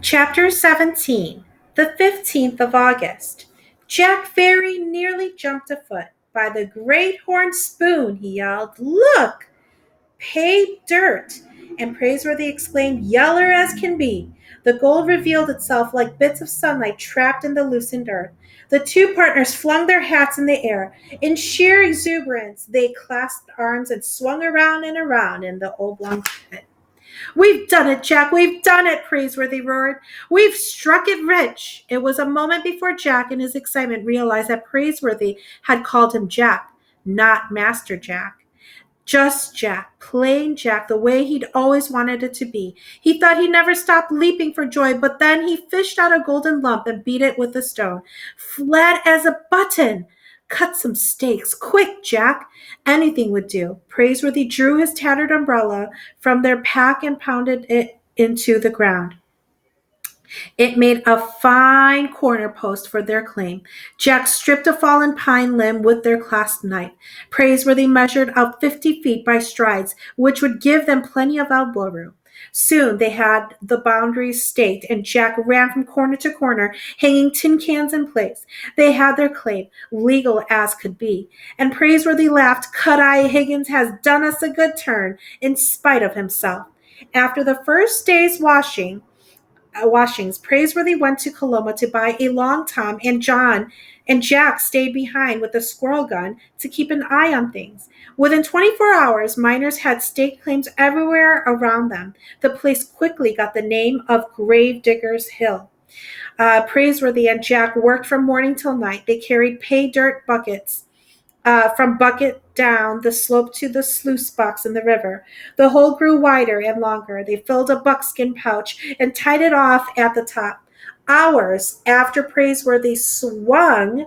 Chapter 17 The 15th of August. Jack very nearly jumped a foot. By the great horn spoon, he yelled, "Look! Pay dirt!" And Praiseworthy exclaimed, "Yeller as can be." The gold revealed itself like bits of sunlight trapped in the loosened earth. The two partners flung their hats in the air. In sheer exuberance, they clasped arms and swung around and around in the oblong pit. "We've done it, Jack! We've done it!" Praiseworthy roared. "We've struck it rich!" It was a moment before Jack, in his excitement, realized that Praiseworthy had called him Jack, not Master Jack. Just Jack, plain Jack, the way he'd always wanted it to be. He thought he'd never stop leaping for joy, but then he fished out a golden lump and beat it with a stone. Flat as a button! Cut some steaks. Quick, Jack! Anything would do. Praiseworthy drew his tattered umbrella from their pack and pounded it into the ground. It made a fine corner post for their claim. Jack stripped a fallen pine limb with their clasp knife. Praiseworthy measured out 50 feet by strides, which would give them plenty of elbow room. Soon they had the boundaries staked, and Jack ran from corner to corner, hanging tin cans in place. They had their claim, legal as could be. And Praiseworthy laughed. Cut-Eye Higgins has done us a good turn, in spite of himself. After the first day's washings, Praiseworthy went to Coloma to buy a long tom, and John and Jack stayed behind with a squirrel gun to keep an eye on things. Within 24 hours, miners had stake claims everywhere around them. The place quickly got the name of Gravedigger's Hill. Praiseworthy and Jack worked from morning till night. They carried pay dirt buckets from bucket down the slope to the sluice box in the river. The hole grew wider and longer. They filled a buckskin pouch and tied it off at the top. Hours after Praiseworthy swung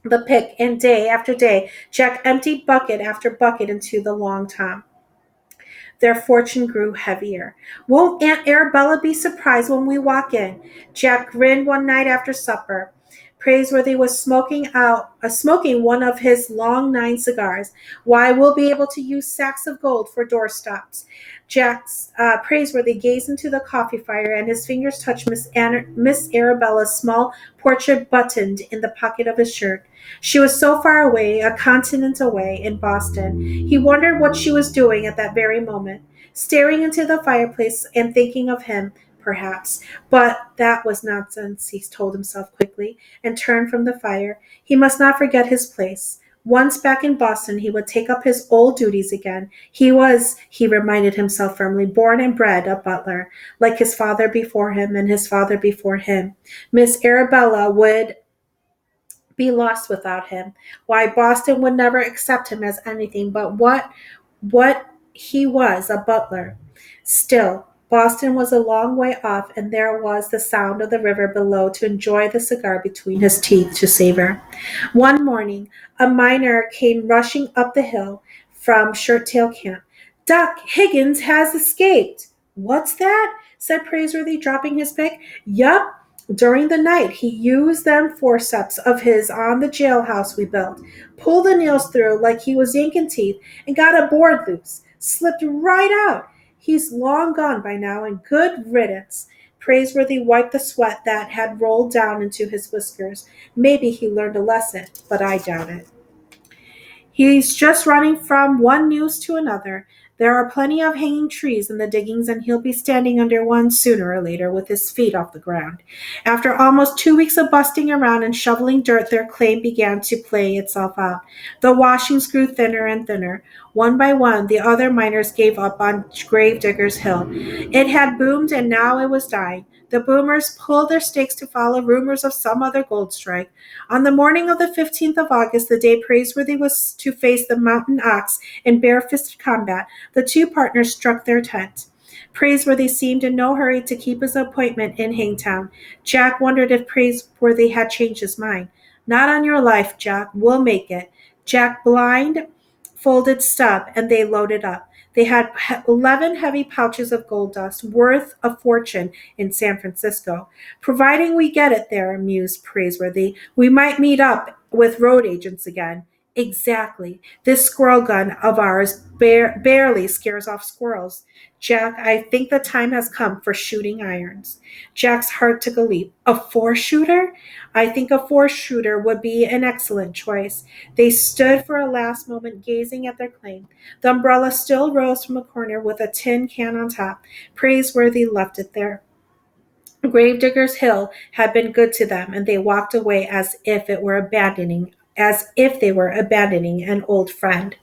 the pick, and day after day, Jack emptied bucket after bucket into the long tom. Their fortune grew heavier. "Won't Aunt Arabella be surprised when we walk in?" Jack grinned one night after supper. Praiseworthy was smoking one of his long 9 cigars. "Why, we'll be able to use sacks of gold for doorstops." Jack's Praiseworthy gazed into the coffee fire, and his fingers touched Miss Arabella's small portrait buttoned in the pocket of his shirt. She was so far away, a continent away, in Boston. He wondered what she was doing at that very moment, staring into the fireplace and thinking of him, perhaps. But that was nonsense, he told himself quickly, and turned from the fire. He must not forget his place. Once back in Boston, he would take up his old duties again. He was, he reminded himself firmly, born and bred a butler, like his father before him and his father before him. Miss Arabella would be lost without him. Why, Boston would never accept him as anything but what he was, a butler. Still, Boston was a long way off, and there was the sound of the river below to enjoy, the cigar between his teeth to savor. One morning, a miner came rushing up the hill from Shirttail Camp. "Doc Higgins has escaped." "What's that?" said Praiseworthy, dropping his pick. "Yup. During the night, he used them forceps of his on the jailhouse we built, pulled the nails through like he was yanking teeth, and got a board loose. Slipped right out. He's long gone by now, and good riddance." Praiseworthy wiped the sweat that had rolled down into his whiskers. "Maybe he learned a lesson, but I doubt it. He's just running from one news to another. There are plenty of hanging trees in the diggings, and he'll be standing under one sooner or later with his feet off the ground." After almost 2 weeks of busting around and shoveling dirt, their claim began to play itself out. The washings grew thinner and thinner. One by one, the other miners gave up on Gravedigger's Hill. It had boomed, and now it was dying. The boomers pulled their stakes to follow rumors of some other gold strike. On the morning of the 15th of August, the day Praiseworthy was to face the mountain ox in bare-fisted combat, the two partners struck their tent. Praiseworthy seemed in no hurry to keep his appointment in Hangtown. Jack wondered if Praiseworthy had changed his mind. "Not on your life, Jack. We'll make it." Jack blindfolded Stubb, and they loaded up. They had 11 heavy pouches of gold dust, worth a fortune in San Francisco. "Providing we get it there," mused Praiseworthy, "we might meet up with road agents again." Exactly. This squirrel gun of ours barely scares off squirrels. Jack, I think the time has come for shooting irons. Jack's heart took a leap. A four shooter? I think a four shooter would be an excellent choice. They stood for a last moment gazing at their claim. The umbrella still rose from a corner with a tin can on top. Praiseworthy left it there. Gravedigger's Hill had been good to them, and they walked away as if they were abandoning an old friend.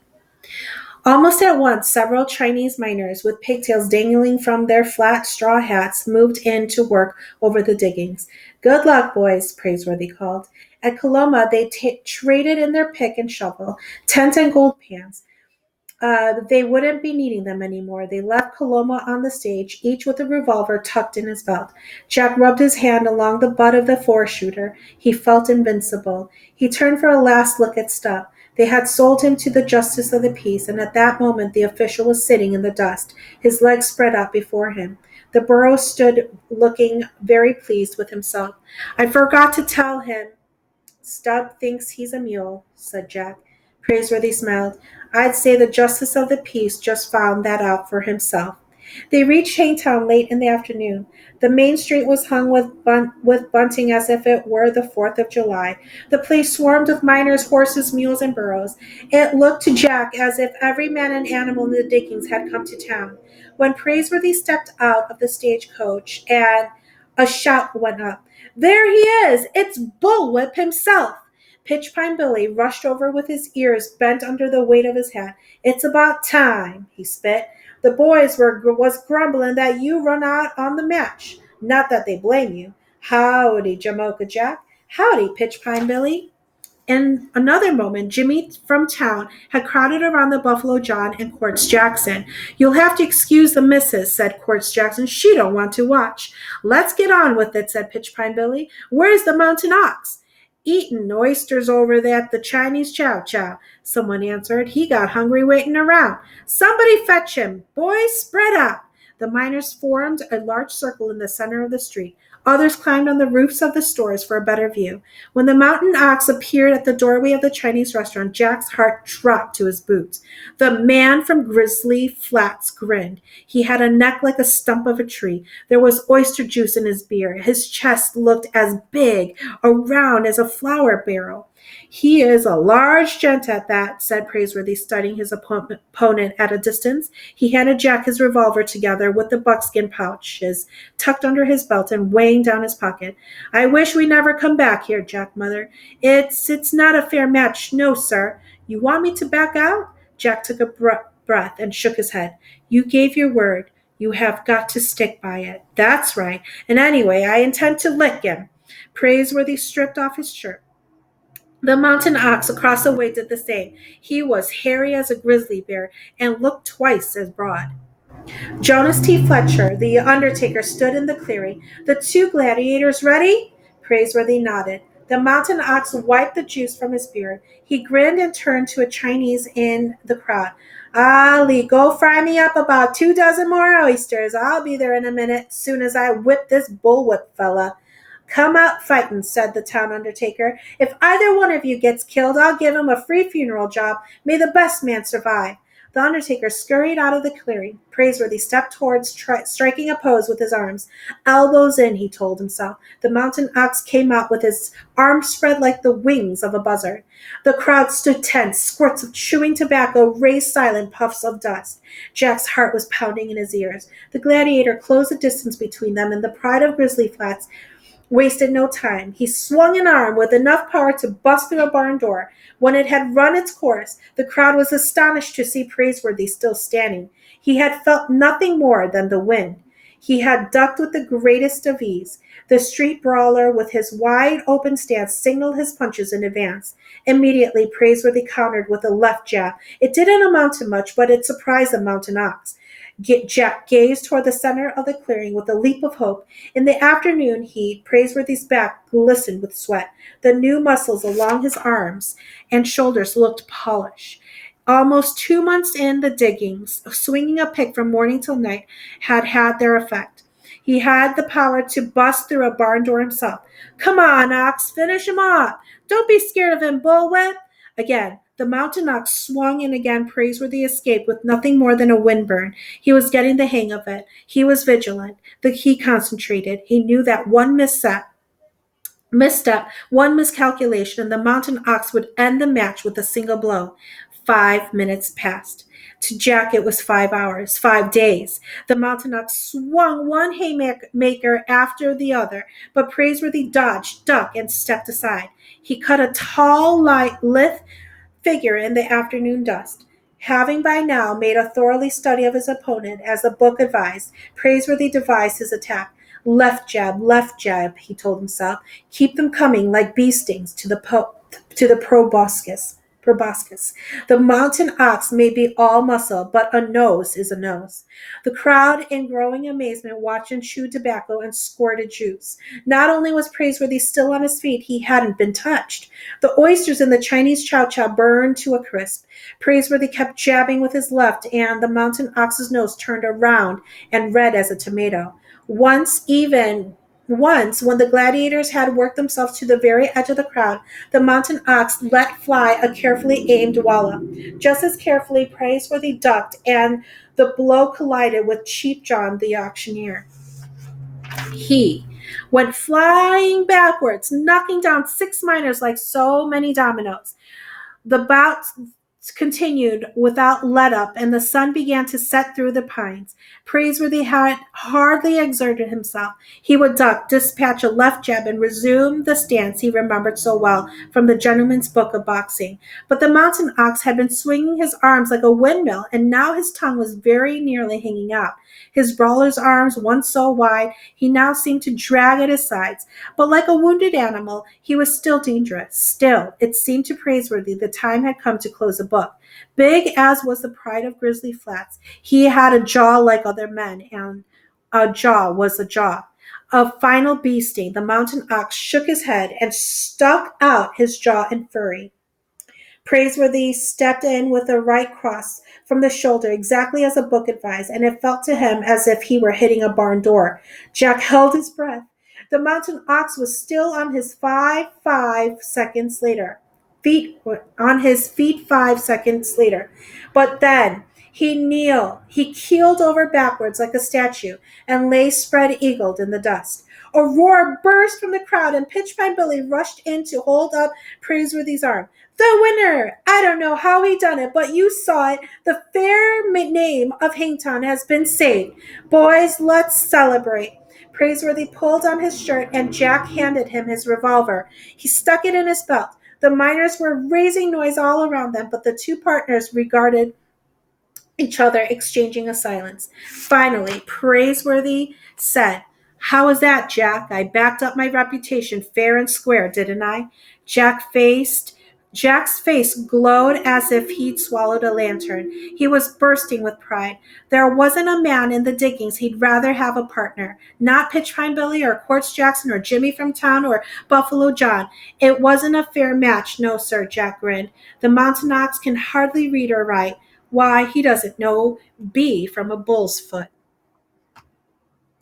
Almost at once, several Chinese miners with pigtails dangling from their flat straw hats moved in to work over the diggings. Good luck, boys, Praiseworthy called. At Coloma, they traded in their pick and shovel, tent and gold pans. They wouldn't be needing them anymore. They left Coloma on the stage, each with a revolver tucked in his belt. Jack rubbed his hand along the butt of the four-shooter. He felt invincible. He turned for a last look at Stubb. They had sold him to the justice of the peace, and at that moment the official was sitting in the dust, his legs spread out before him. The burro stood looking very pleased with himself. I forgot to tell him Stubb thinks he's a mule, said Jack. Praiseworthy smiled. I'd say the justice of the peace just found that out for himself. They reached Hangtown late in the afternoon. The main street was hung with bunting as if it were the 4th of July. The place swarmed with miners, horses, mules, and burros. It looked to Jack as if every man and animal in the diggings had come to town. When Praiseworthy stepped out of the stagecoach and a shout went up. There he is! It's Bullwhip himself! Pitchpine Billy rushed over with his ears bent under the weight of his hat. It's about time, he spit. The boys was grumbling that you run out on the match. Not that they blame you. Howdy, Jamoka Jack. Howdy, Pitchpine Billy. In another moment, Jimmy from town had crowded around the Buffalo John and Quartz Jackson. You'll have to excuse the missus, said Quartz Jackson. She don't want to watch. Let's get on with it, said Pitchpine Billy. Where's the mountain ox? Eating oysters over there at the Chinese chow chow, someone answered. He got hungry waiting around. Somebody fetch him. Boys, spread out. The miners formed a large circle in the center of the street. Others climbed on the roofs of the stores for a better view. When the mountain ox appeared at the doorway of the Chinese restaurant, Jack's heart dropped to his boots. The man from Grizzly Flats grinned. He had a neck like a stump of a tree. There was oyster juice in his beer. His chest looked as big around as a flour barrel. He is a large gent at that, said Praiseworthy, studying his opponent at a distance. He handed Jack his revolver together with the buckskin pouches tucked under his belt and weighing down his pocket. I wish we never come back here, Jack muttered. It's not a fair match, no, sir. You want me to back out? Jack took a breath and shook his head. You gave your word. You have got to stick by it. That's right. And anyway, I intend to lick him. Praiseworthy stripped off his shirt. The mountain ox across the way did the same. He was hairy as a grizzly bear and looked twice as broad. Jonas T. Fletcher, the undertaker, stood in the clearing. The two gladiators ready? Praiseworthy nodded. The mountain ox wiped the juice from his beard. He grinned and turned to a Chinese in the crowd. Ali, go fry me up about 24 more oysters. I'll be there in a minute, soon as I whip this bullwhip fella. Come out fighting, said the town undertaker. If either one of you gets killed, I'll give him a free funeral job. May the best man survive. The undertaker scurried out of the clearing. Praiseworthy stepped towards, striking a pose with his arms. Elbows in, he told himself. The mountain ox came out with his arms spread like the wings of a buzzard. The crowd stood tense. Squirts of chewing tobacco raised silent puffs of dust. Jack's heart was pounding in his ears. The gladiator closed the distance between them, and the pride of Grizzly Flats wasted no time. He swung an arm with enough power to bust through a barn door. When it had run its course, the crowd was astonished to see Praiseworthy still standing. He had felt nothing more than the wind. He had ducked with the greatest of ease. The street brawler, with his wide open stance, signaled his punches in advance. Immediately, Praiseworthy countered with a left jab. It didn't amount to much, but it surprised the mountain ox. Jack gazed toward the center of the clearing with a leap of hope. In the afternoon heat, Praiseworthy's back glistened with sweat. The new muscles along his arms and shoulders looked polished. Almost 2 months in the diggings, swinging a pick from morning till night had their effect. He had the power to bust through a barn door himself. Come on, Ox, finish him off. Don't be scared of him, Bullwhip. Again, The mountain ox swung in again, praiseworthy escape with nothing more than a windburn. He was getting the hang of it. He was vigilant. He concentrated. He knew that one misstep, one miscalculation, and the mountain ox would end the match with a single blow. 5 minutes passed. To Jack, it was 5 hours, 5 days. The mountain ox swung one haymaker after the other, but Praiseworthy dodged, ducked, and stepped aside. He cut a tall, lithe figure in the afternoon dust. Having by now made a thoroughly study of his opponent, as the book advised, Praiseworthy devised his attack. Left jab, he told himself. Keep them coming like bee stings to the proboscis. The mountain ox may be all muscle, but a nose is a nose. The crowd, in growing amazement, watched him chew tobacco and squirted juice. Not only was Praiseworthy still on his feet, he hadn't been touched. The oysters in the Chinese chow chow burned to a crisp. Praiseworthy kept jabbing with his left, and the mountain ox's nose turned around and red as a tomato. Once, when the gladiators had worked themselves to the very edge of the crowd, the mountain ox let fly a carefully aimed wallop. Just as carefully, Praiseworthy ducked, and the blow collided with Cheap John the auctioneer. He went flying backwards, knocking down 6 miners like so many dominoes. The bout continued without let up, and the sun began to set through the pines. Praiseworthy had hardly exerted himself. He would duck, dispatch a left jab, and resume the stance he remembered so well from the gentleman's book of boxing. But the mountain ox had been swinging his arms like a windmill, and now his tongue was very nearly hanging out. His brawler's arms, once so wide, he now seemed to drag at his sides. But like a wounded animal, he was still dangerous. Still, it seemed to Praiseworthy the time had come to close a book. Big as was the pride of Grizzly Flats, he had a jaw like other men, and a jaw was a jaw. A final bee sting, the mountain ox shook his head and stuck out his jaw in fury. Praiseworthy stepped in with a right cross from the shoulder, exactly as the book advised, and it felt to him as if he were hitting a barn door. Jack held his breath. The mountain ox was still on his feet 5 seconds later. But then he keeled over backwards like a statue and lay spread-eagled in the dust. A roar burst from the crowd, and Pitchpine Billy rushed in to hold up Praiseworthy's arm. The winner! I don't know how he done it, but you saw it. The fair name of Hangtown has been saved. Boys, let's celebrate. Praiseworthy pulled on his shirt, and Jack handed him his revolver. He stuck it in his belt. The miners were raising noise all around them, but the two partners regarded each other, exchanging a silence. Finally, Praiseworthy said, "How was that, Jack? I backed up my reputation fair and square, didn't I?" Jack's face glowed as if he'd swallowed a lantern. He was bursting with pride. There wasn't a man in the diggings he'd rather have a partner. Not Pitchpine Billy or Quartz Jackson or Jimmy from town or Buffalo John. It wasn't a fair match, no, sir, Jack grinned. The mountain ox can hardly read or write. Why, he doesn't know B from a bull's foot.